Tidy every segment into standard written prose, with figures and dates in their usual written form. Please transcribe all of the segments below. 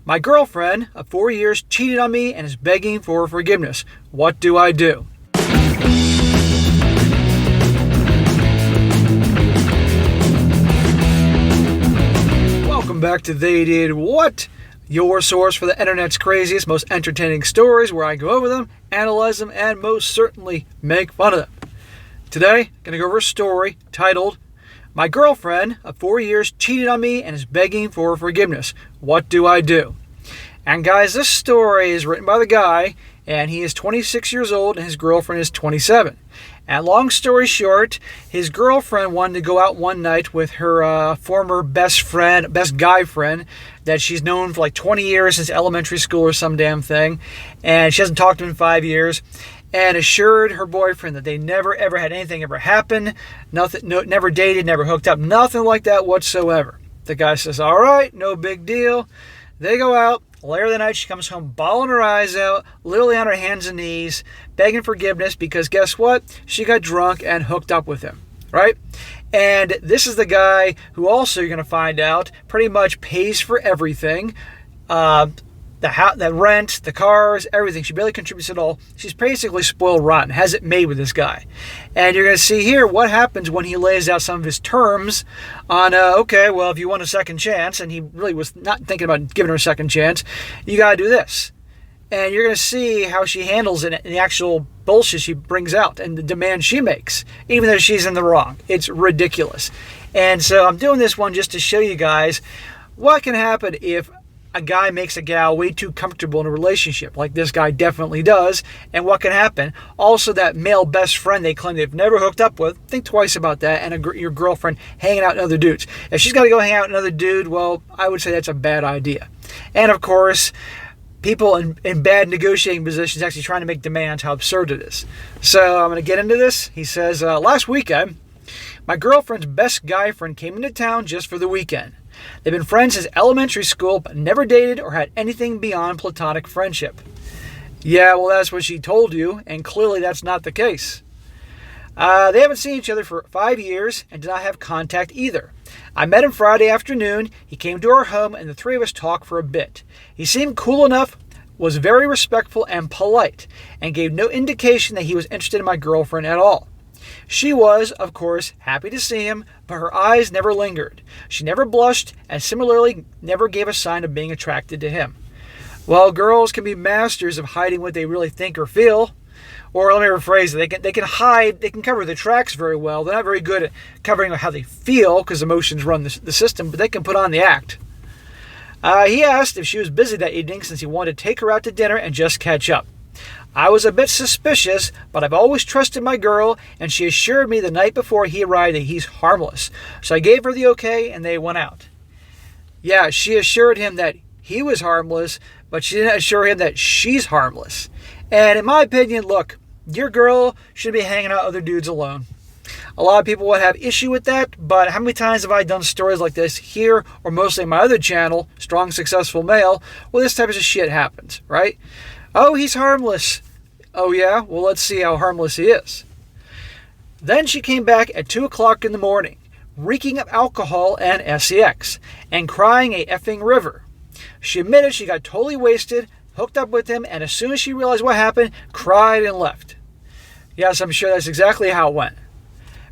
My girlfriend of 4 years cheated on me and is begging for forgiveness. What do I do? Welcome back to They Did What? Your source for the internet's craziest, most entertaining stories, where I go over them, analyze them, and most certainly make fun of them. Today, I'm going to go over a story titled, My Girlfriend of 4 years cheated on me and is begging for forgiveness. What do I do? And guys, this story is written by the guy, and he is 26 years old and his girlfriend is 27. And long story short, his girlfriend wanted to go out one night with her former best guy friend that she's known for like 20 years, since elementary school or some damn thing. And she hasn't talked to him in 5 years. And assured her boyfriend that they never ever had anything ever happen. Nothing, never dated, never hooked up, nothing like that whatsoever. The guy says, all right, no big deal. They go out. Later of the night, she comes home bawling her eyes out, literally on her hands and knees, begging forgiveness because guess what? She got drunk and hooked up with him, right? And this is the guy who also, you're going to find out, pretty much pays for everything. The rent, the cars, everything. She barely contributes at all. She's basically spoiled rotten, has it made with this guy. And you're going to see here what happens when he lays out some of his terms on, okay, well, if you want a second chance, and he really was not thinking about giving her a second chance, you got to do this. And you're going to see how she handles it and the actual bullshit she brings out and the demand she makes, even though she's in the wrong. It's ridiculous. And so I'm doing this one just to show you guys what can happen if a guy makes a gal way too comfortable in a relationship, like this guy definitely does, and what can happen. Also, that male best friend they claim they've never hooked up with, think twice about that, and your girlfriend hanging out with other dudes. If she's got to go hang out with another dude, well, I would say that's a bad idea. And of course, people in bad negotiating positions actually trying to make demands, how absurd it is. So I'm going to get into this. He says, last weekend, my girlfriend's best guy friend came into town just for the weekend. They've been friends since elementary school, but never dated or had anything beyond platonic friendship. Yeah, well, that's what she told you, and clearly that's not the case. They haven't seen each other for 5 years and do not have contact either. I met him Friday afternoon. He came to our home, and the three of us talked for a bit. He seemed cool enough, was very respectful and polite, and gave no indication that he was interested in my girlfriend at all. She was, of course, happy to see him, but her eyes never lingered. She never blushed, and similarly never gave a sign of being attracted to him. Well, girls can be masters of hiding what they really think or feel. Or let me rephrase it, they can hide, they can cover the tracks very well. They're not very good at covering how they feel, because emotions run the system, but they can put on the act. He asked if she was busy that evening, since he wanted to take her out to dinner and just catch up. I was a bit suspicious, but I've always trusted my girl, and she assured me the night before he arrived that he's harmless. So I gave her the okay, and they went out. Yeah, she assured him that he was harmless, but she didn't assure him that she's harmless. And in my opinion, look, your girl should be hanging out with other dudes alone. A lot of people would have issue with that, but how many times have I done stories like this here, or mostly on my other channel, Strong Successful Male, where this type of shit happens, right? Oh, he's harmless. Oh, yeah? Well, let's see how harmless he is. Then she came back at 2 o'clock in the morning, reeking of alcohol and sex, and crying a effing river. She admitted she got totally wasted, hooked up with him, and as soon as she realized what happened, cried and left. Yes, I'm sure that's exactly how it went.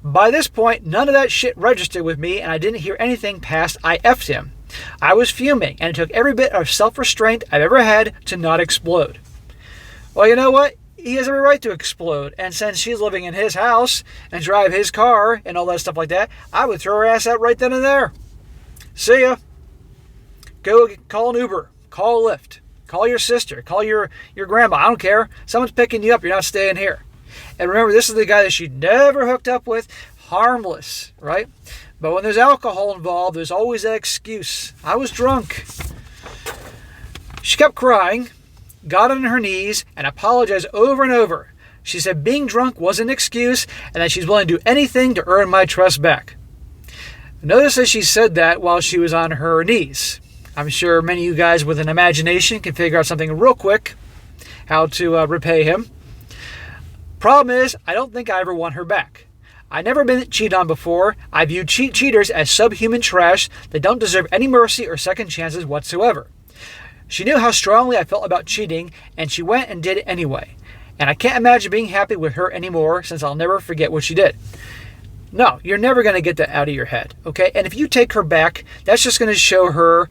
By this point, none of that shit registered with me, and I didn't hear anything past I effed him. I was fuming, and it took every bit of self-restraint I've ever had to not explode. Well, you know what? He has every right to explode. And since she's living in his house and drive his car and all that stuff like that, I would throw her ass out right then and there. See ya. Go call an Uber. Call a Lyft. Call your sister. Call your grandma. I don't care. Someone's picking you up. You're not staying here. And remember, this is the guy that she never hooked up with. Harmless, right? But when there's alcohol involved, there's always that excuse. I was drunk. She kept crying, got on her knees, and apologized over and over. She said being drunk was an excuse and that she's willing to do anything to earn my trust back. Notice that she said that while she was on her knees. I'm sure many of you guys with an imagination can figure out something real quick, how to repay him. Problem is, I don't think I ever want her back. I've never been cheated on before. I view cheaters as subhuman trash that don't deserve any mercy or second chances whatsoever. She knew how strongly I felt about cheating, and she went and did it anyway. And I can't imagine being happy with her anymore since I'll never forget what she did. No, you're never going to get that out of your head, okay? And if you take her back, that's just going to show her,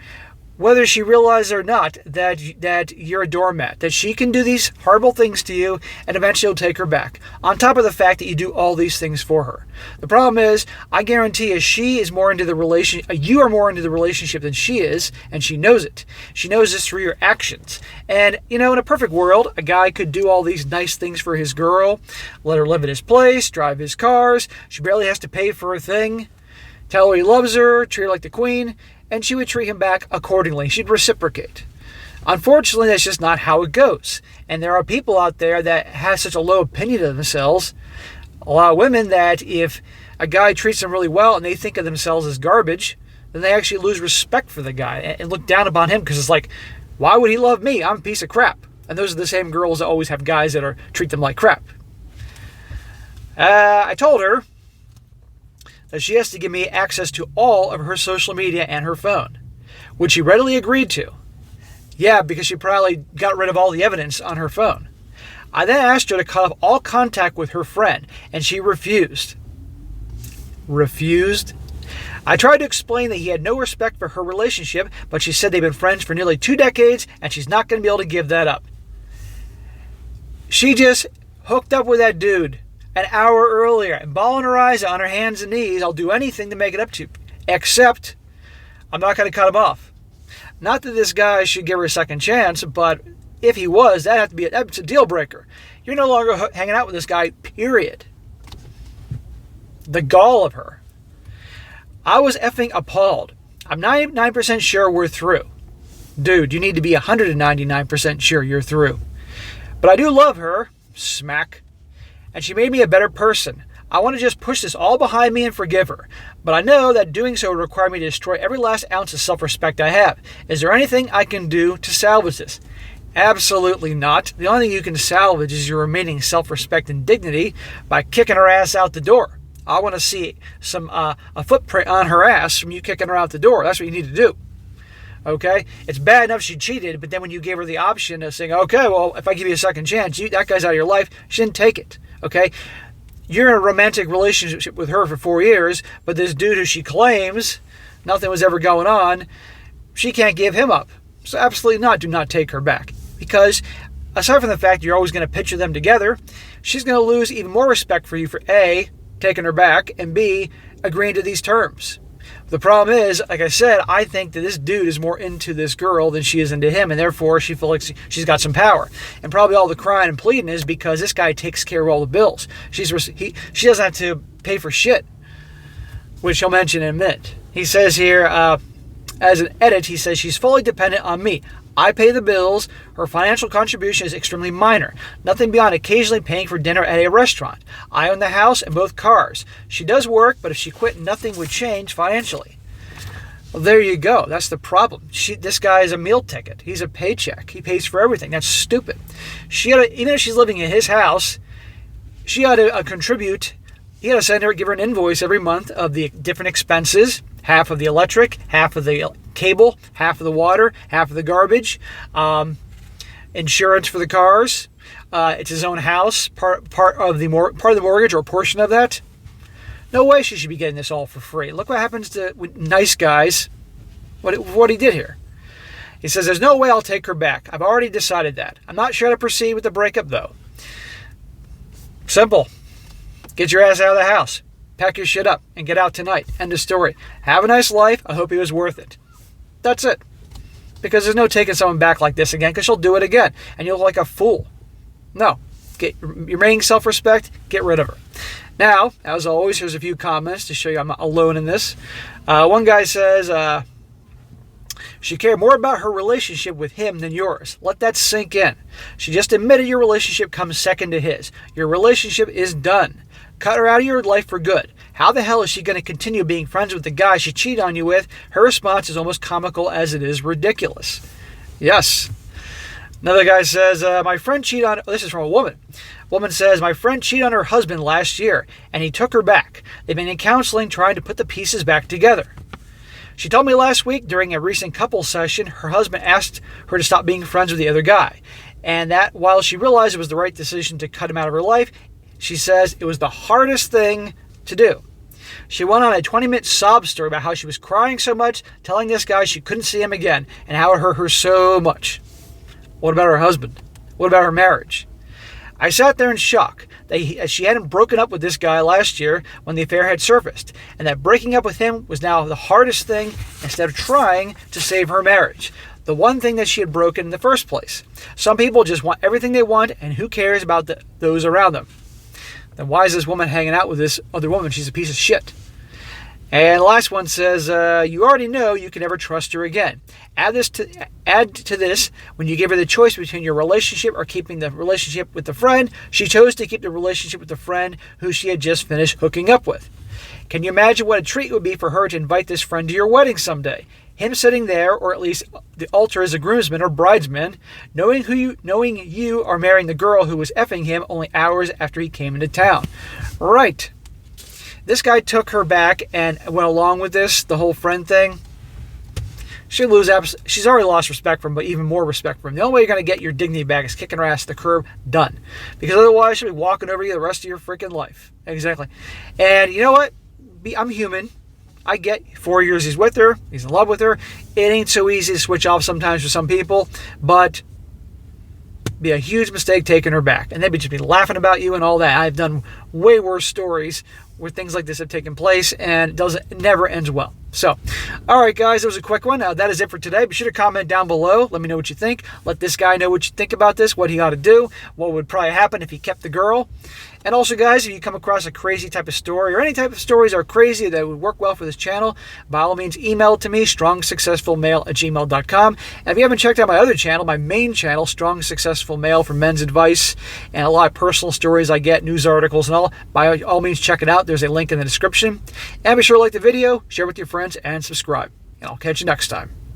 whether she realizes or not, that you're a doormat, that she can do these horrible things to you, and eventually you'll take her back. On top of the fact that you do all these things for her. The problem is, I guarantee you, you are more into the relationship than she is, and she knows it. She knows this through your actions. And, in a perfect world, a guy could do all these nice things for his girl, let her live at his place, drive his cars, she barely has to pay for a thing, tell her he loves her, treat her like the queen, and she would treat him back accordingly. She'd reciprocate. Unfortunately, that's just not how it goes. And there are people out there that have such a low opinion of themselves, a lot of women, that if a guy treats them really well and they think of themselves as garbage, then they actually lose respect for the guy and look down upon him, because it's like, why would he love me? I'm a piece of crap. And those are the same girls that always have guys that treat them like crap. I told her that she has to give me access to all of her social media and her phone, which she readily agreed to. Yeah, because she probably got rid of all the evidence on her phone. I then asked her to cut off all contact with her friend, and she refused. Refused? I tried to explain that he had no respect for her relationship, but she said they've been friends for nearly 2 decades, and she's not going to be able to give that up. She just hooked up with that dude an hour earlier, and bawling her eyes out on her hands and knees. I'll do anything to make it up to you, except I'm not going to cut him off. Not that this guy should give her a second chance, but if he was, that's a deal breaker. You're no longer hanging out with this guy, period. The gall of her. I was effing appalled. I'm 99% sure we're through. Dude, you need to be 199% sure you're through. But I do love her. Smack. And she made me a better person. I want to just push this all behind me and forgive her. But I know that doing so would require me to destroy every last ounce of self-respect I have. Is there anything I can do to salvage this? Absolutely not. The only thing you can salvage is your remaining self-respect and dignity by kicking her ass out the door. I want to see a footprint on her ass from you kicking her out the door. That's what you need to do. Okay? It's bad enough she cheated, but then when you gave her the option of saying, okay, well, if I give you a second chance, that guy's out of your life, she didn't take it. Okay? You're in a romantic relationship with her for 4 years, but this dude who she claims nothing was ever going on, she can't give him up. So absolutely not. Do not take her back. Because aside from the fact you're always going to picture them together, she's going to lose even more respect for you for A, taking her back, and B, agreeing to these terms. The problem is, like I said, I think that this dude is more into this girl than she is into him, and therefore she feels like she's got some power. And probably all the crying and pleading is because this guy takes care of all the bills. She doesn't have to pay for shit, which he'll mention in a minute. He says here, as an edit, he says she's fully dependent on me. I pay the bills. Her financial contribution is extremely minor. Nothing beyond occasionally paying for dinner at a restaurant. I own the house and both cars. She does work, but if she quit, nothing would change financially. Well, there you go. That's the problem. This guy is a meal ticket. He's a paycheck. He pays for everything. That's stupid. Even if she's living in his house, she ought to contribute. He ought to give her an invoice every month of the different expenses. Half of the electric, half of the cable, half of the water, half of the garbage, insurance for the cars. It's his own house, part of the mortgage or a portion of that. No way she should be getting this all for free. Look what happens to nice guys. What he did here. He says, there's no way I'll take her back. I've already decided that. I'm not sure how to proceed with the breakup, though. Simple. Get your ass out of the house. Pack your shit up and get out tonight. End of story. Have a nice life. I hope he was worth it. That's it. Because there's no taking someone back like this again, because she'll do it again. And you'll look like a fool. No. Get your remaining self-respect. Get rid of her. Now, as always, here's a few comments to show you I'm not alone in this. One guy says, she cared more about her relationship with him than yours. Let that sink in. She just admitted your relationship comes second to his. Your relationship is done. Cut her out of your life for good. How the hell is she going to continue being friends with the guy she cheated on you with? Her response is almost comical as it is ridiculous. Yes. Another guy says, my friend cheated on... This is from a woman. Woman says, my friend cheated on her husband last year, and he took her back. They've been in counseling trying to put the pieces back together. She told me last week during a recent couples session, her husband asked her to stop being friends with the other guy. And that while she realized it was the right decision to cut him out of her life, she says it was the hardest thing to do. She went on a 20-minute sob story about how she was crying so much, telling this guy she couldn't see him again, and how it hurt her so much. What about her husband? What about her marriage? I sat there in shock that she hadn't broken up with this guy last year when the affair had surfaced, and that breaking up with him was now the hardest thing instead of trying to save her marriage. The one thing that she had broken in the first place. Some people just want everything they want, and who cares about those around them? Then why is this woman hanging out with this other woman? She's a piece of shit. And the last one says, you already know you can never trust her again. Add to this, when you give her the choice between your relationship or keeping the relationship with the friend, she chose to keep the relationship with the friend who she had just finished hooking up with. Can you imagine what a treat it would be for her to invite this friend to your wedding someday? Him sitting there, or at least the altar as a groomsman or bridesman, knowing you are marrying the girl who was effing him only hours after he came into town. Right. This guy took her back and went along with this, the whole friend thing. She's already lost respect for him, but even more respect for him. The only way you're going to get your dignity back is kicking her ass to the curb, done. Because otherwise she'll be walking over you the rest of your freaking life. Exactly. And you know what? I'm human. I get 4 years he's with her. He's in love with her. It ain't so easy to switch off sometimes for some people, but be a huge mistake taking her back. And they'd just be laughing about you and all that. I've done way worse stories where things like this have taken place, and it never ends well. So, all right, guys, that was a quick one. That is it for today. Be sure to comment down below. Let me know what you think. Let this guy know what you think about this, what he ought to do, what would probably happen if he kept the girl. And also, guys, if you come across a crazy type of story or any type of stories are crazy that would work well for this channel, by all means, email it to me, strongsuccessfulmale@gmail.com. And if you haven't checked out my other channel, my main channel, Strong Successful Male for Men's Advice, and a lot of personal stories I get, news articles and all, by all means, check it out. There's a link in the description. And be sure to like the video, share with your friends, and subscribe. And I'll catch you next time.